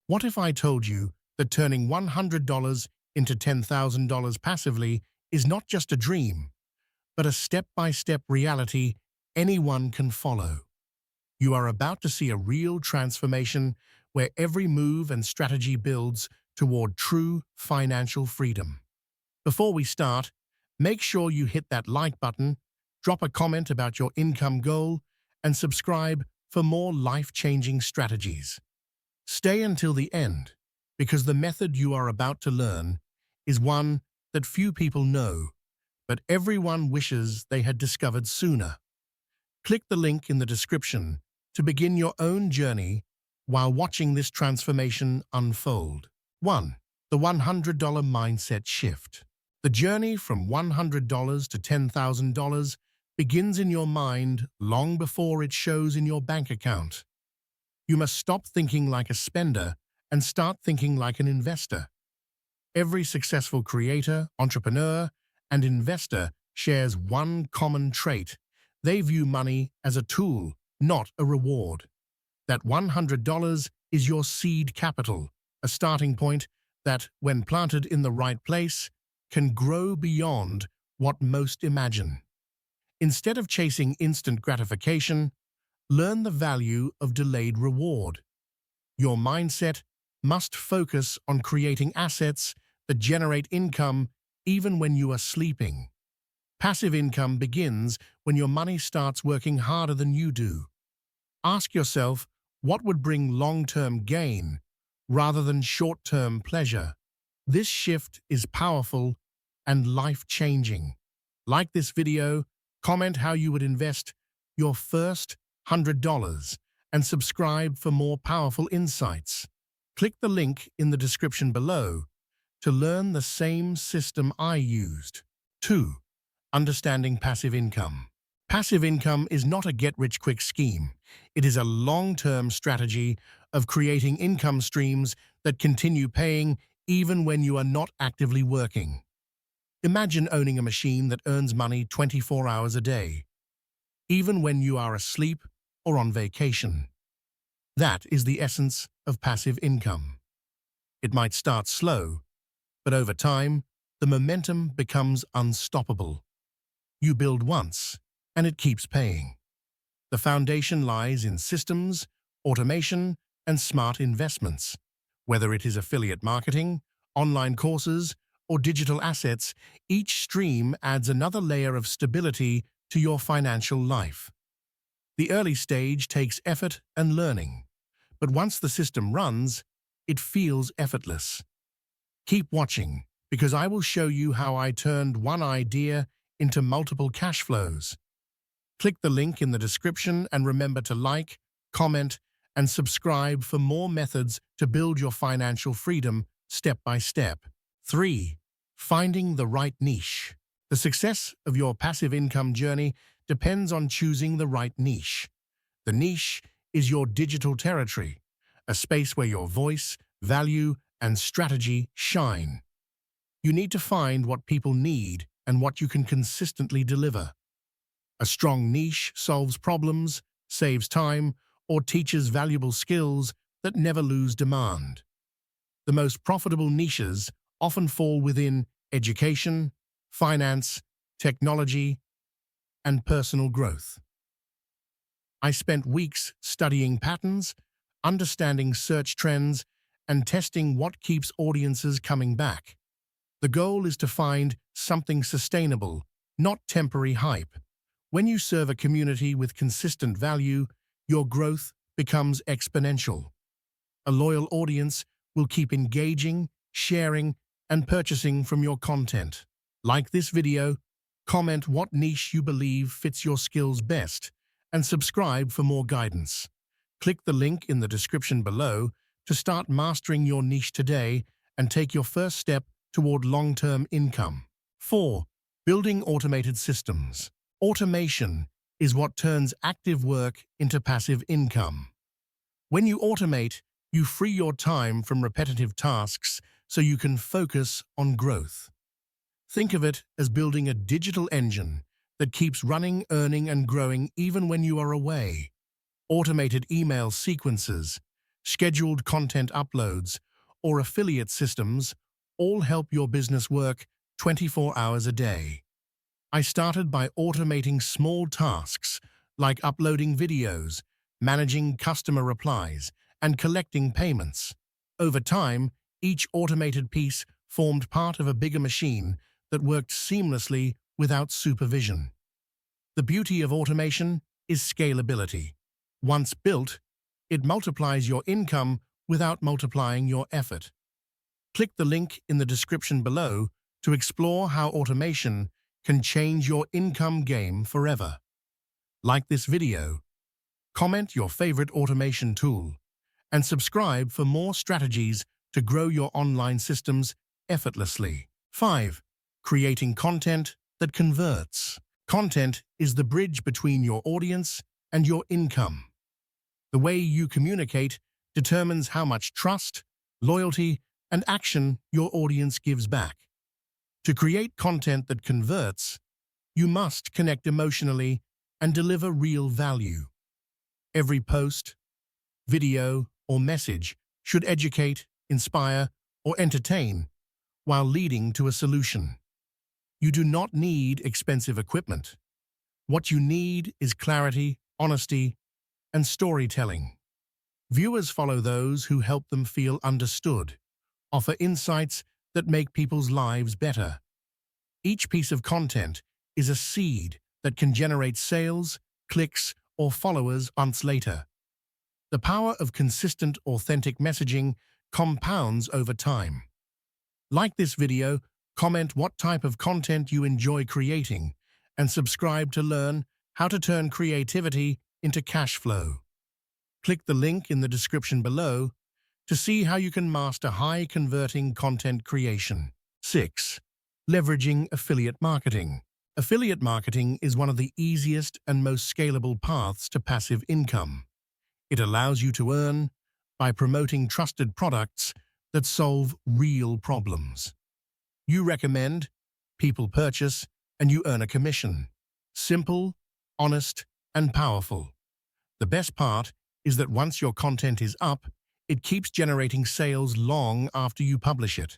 What if I told you that turning $100 into $10,000 passively is not just a dream, but a step-by-step reality anyone can follow? You are about to see a real transformation where every move and strategy builds toward true financial freedom. Before we start, make sure you hit that like button, drop a comment about your income goal, and subscribe for more life-changing strategies. Stay until the end, because the method you are about to learn is one that few people know, but everyone wishes they had discovered sooner. Click the link in the description to begin your own journey while watching this transformation unfold. 1. The $100 mindset shift. The journey from $100 to $10,000 begins in your mind long before it shows in your bank account. You must stop thinking like a spender and start thinking like an investor. Every successful creator, entrepreneur, and investor shares one common trait. They view money as a tool, not a reward. That $100 is your seed capital, a starting point that, when planted in the right place, can grow beyond what most imagine. Instead of chasing instant gratification, learn the value of delayed reward. Your mindset must focus on creating assets that generate income even when you are sleeping. Passive income begins when your money starts working harder than you do. Ask yourself what would bring long-term gain rather than short-term pleasure. This shift is powerful and life-changing. Like this video, comment how you would invest your first $100 and subscribe for more powerful insights. Click the link in the description below to learn the same system I used. 2. Understanding passive income. Passive income is not a get-rich-quick scheme. It is a long-term strategy of creating income streams that continue paying even when you are not actively working. Imagine owning a machine that earns money 24 hours a day, even when you are asleep or on vacation. That is the essence of passive income. It might start slow, but over time, the momentum becomes unstoppable. You build once, and it keeps paying. The foundation lies in systems, automation, and smart investments. Whether it is affiliate marketing, online courses, or digital assets, each stream adds another layer of stability to your financial life. The early stage takes effort and learning, but once the system runs, it feels effortless. Keep watching, because I will show you how I turned one idea into multiple cash flows. Click the link in the description and remember to like, comment, and subscribe for more methods to build your financial freedom step by step. 3. Finding the right niche. The success of your passive income journey depends on choosing the right niche. The niche is your digital territory, a space where your voice, value, and strategy shine. You need to find what people need and what you can consistently deliver. A strong niche solves problems, saves time, or teaches valuable skills that never lose demand. The most profitable niches often fall within education, finance, technology, and personal growth. I spent weeks studying patterns, understanding search trends, and testing what keeps audiences coming back. The goal is to find something sustainable, not temporary hype. When you serve a community with consistent value, your growth becomes exponential. A loyal audience will keep engaging, sharing, and purchasing from your content. Like this video, comment what niche you believe fits your skills best, and subscribe for more guidance. Click the link in the description below to start mastering your niche today and take your first step toward long-term income. 4. Building automated systems. Automation is what turns active work into passive income. When you automate, you free your time from repetitive tasks so you can focus on growth. Think of it as building a digital engine that keeps running, earning, and growing even when you are away. Automated email sequences, scheduled content uploads, or affiliate systems all help your business work 24 hours a day. I started by automating small tasks like uploading videos, managing customer replies, and collecting payments. Over time, each automated piece formed part of a bigger machine that worked seamlessly without supervision. The beauty of automation is scalability. Once built, it multiplies your income without multiplying your effort. Click the link in the description below to explore how automation can change your income game forever. Like this video, comment your favorite automation tool, and subscribe for more strategies to grow your online systems effortlessly. 5. Creating content that converts. Content is the bridge between your audience and your income. The way you communicate determines how much trust, loyalty, and action your audience gives back. To create content that converts, you must connect emotionally and deliver real value. Every post, video, or message should educate, inspire, or entertain while leading to a solution. You do not need expensive equipment. What you need is clarity, honesty, and storytelling. Viewers follow those who help them feel understood, offer insights that make people's lives better. Each piece of content is a seed that can generate sales, clicks, or followers months later. The power of consistent, authentic messaging compounds over time. Like this video, comment what type of content you enjoy creating, and subscribe to learn how to turn creativity into cash flow. Click the link in the description below to see how you can master high-converting content creation. 6. Leveraging affiliate marketing. Affiliate marketing is one of the easiest and most scalable paths to passive income. It allows you to earn by promoting trusted products that solve real problems. You recommend, people purchase, and you earn a commission. Simple, honest, and powerful. The best part is that once your content is up, it keeps generating sales long after you publish it.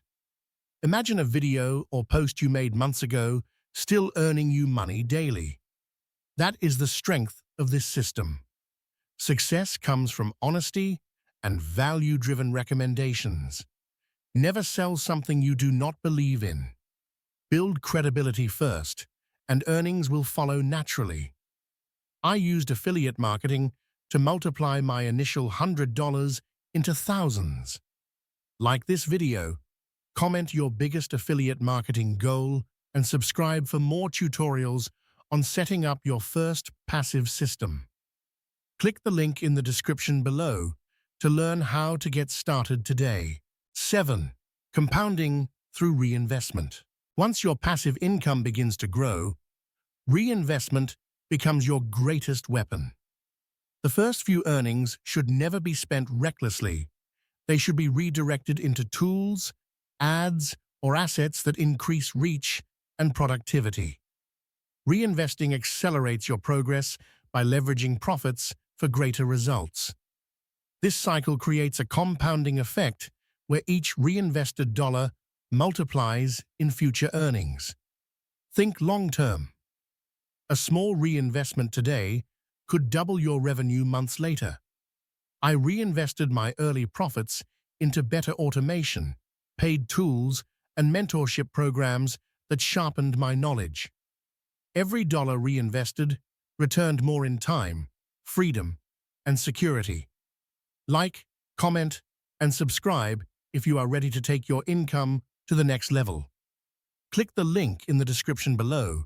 Imagine a video or post you made months ago still earning you money daily. That is the strength of this system. Success comes from honesty and value-driven recommendations. Never sell something you do not believe in. Build credibility first, and earnings will follow naturally. I used affiliate marketing to multiply my initial $100 into thousands. Like this video, comment your biggest affiliate marketing goal and subscribe for more tutorials on setting up your first passive system. Click the link in the description below to learn how to get started today. 7. Compounding through reinvestment. Once your passive income begins to grow, reinvestment becomes your greatest weapon. The first few earnings should never be spent recklessly. They should be redirected into tools, ads, or assets that increase reach and productivity. Reinvesting accelerates your progress by leveraging profits for greater results. This cycle creates a compounding effect where each reinvested dollar multiplies in future earnings. Think long-term. A small reinvestment today could double your revenue months later. I reinvested my early profits into better automation, paid tools, and mentorship programs that sharpened my knowledge. Every dollar reinvested returned more in time, freedom, and security. Like, comment, and subscribe if you are ready to take your income to the next level. Click the link in the description below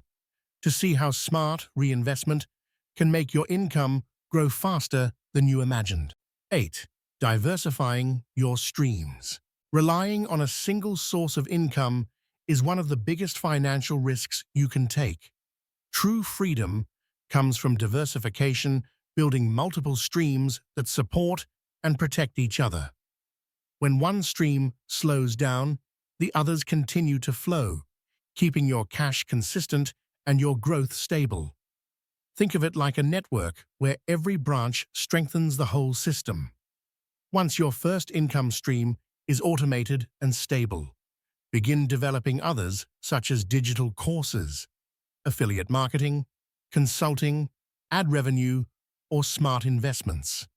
to see how smart reinvestment can make your income grow faster than you imagined. 8. Diversifying your streams. Relying on a single source of income is one of the biggest financial risks you can take. True freedom comes from diversification, building multiple streams that support and protect each other. When one stream slows down, the others continue to flow, keeping your cash consistent and your growth stable. Think of it like a network where every branch strengthens the whole system. Once your first income stream is automated and stable, begin developing others such as digital courses, affiliate marketing, consulting, ad revenue, or smart investments.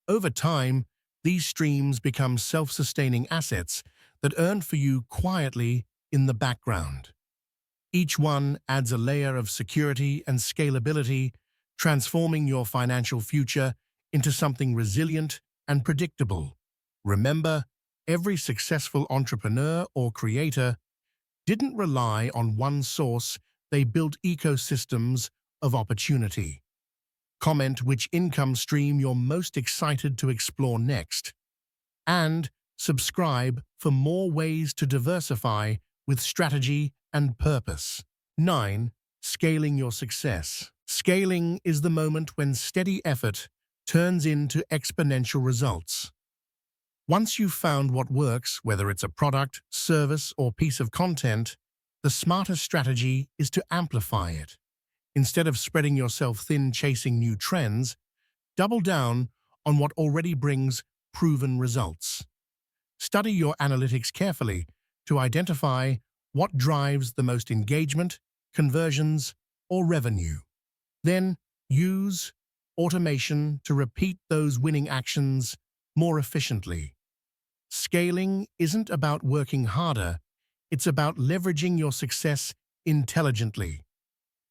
Over time, these streams become self-sustaining assets that earn for you quietly in the background. Each one adds a layer of security and scalability, transforming your financial future into something resilient and predictable. Remember, every successful entrepreneur or creator didn't rely on one source, they built ecosystems of opportunity. Comment which income stream you're most excited to explore next. And subscribe for more ways to diversify with strategy and purpose. 9. Scaling your success. Scaling is the moment when steady effort turns into exponential results. Once you've found what works, whether it's a product, service, or piece of content, the smartest strategy is to amplify it. Instead of spreading yourself thin chasing new trends, double down on what already brings proven results. Study your analytics carefully to identify what drives the most engagement, conversions, or revenue. Then use automation to repeat those winning actions more efficiently. Scaling isn't about working harder, it's about leveraging your success intelligently.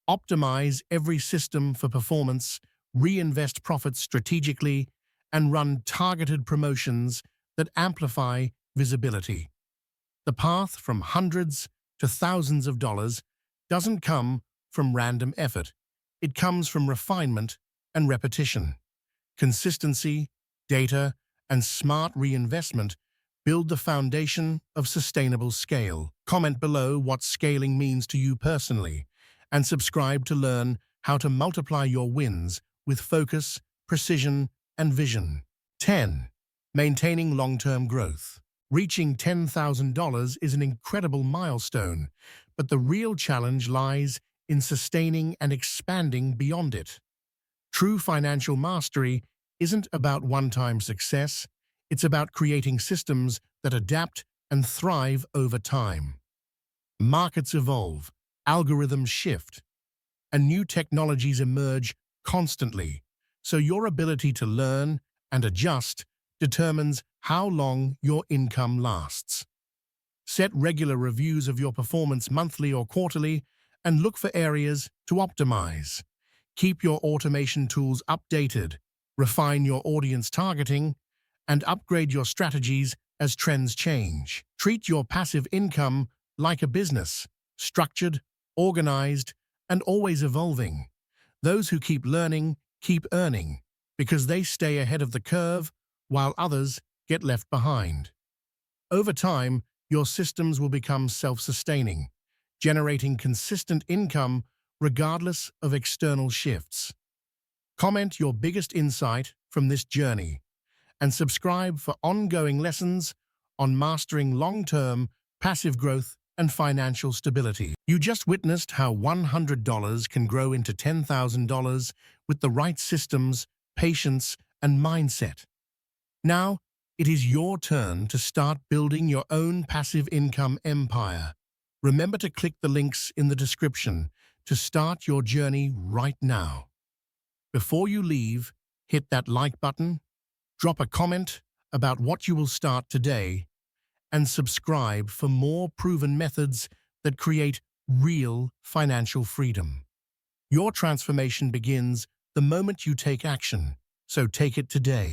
Optimize every system for performance, reinvest profits strategically, and run targeted promotions that amplify visibility. The path from hundreds to thousands of dollars doesn't come from random effort. It comes from refinement and repetition. Consistency, data, and smart reinvestment build the foundation of sustainable scale. Comment below what scaling means to you personally, and subscribe to learn how to multiply your wins with focus, precision, and vision. 10. Maintaining long-term growth. Reaching $10,000 is an incredible milestone, but the real challenge lies in sustaining and expanding beyond it. True financial mastery isn't about one-time success, it's about creating systems that adapt and thrive over time. Markets evolve, algorithms shift, and new technologies emerge constantly, so your ability to learn and adjust determines how long your income lasts. Set regular reviews of your performance monthly or quarterly and look for areas to optimize. Keep your automation tools updated, refine your audience targeting, and upgrade your strategies as trends change. Treat your passive income like a business, structured, organized, and always evolving. Those who keep learning keep earning, because they stay ahead of the curve while others get left behind. Over time, your systems will become self-sustaining, generating consistent income regardless of external shifts. Comment your biggest insight from this journey and subscribe for ongoing lessons on mastering long-term passive growth and financial stability. You just witnessed how $100 can grow into $10,000 with the right systems, patience, and mindset. Now, it is your turn to start building your own passive income empire. Remember to click the links in the description to start your journey right now. Before you leave, hit that like button, drop a comment about what you will start today, and subscribe for more proven methods that create real financial freedom. Your transformation begins the moment you take action, so take it today.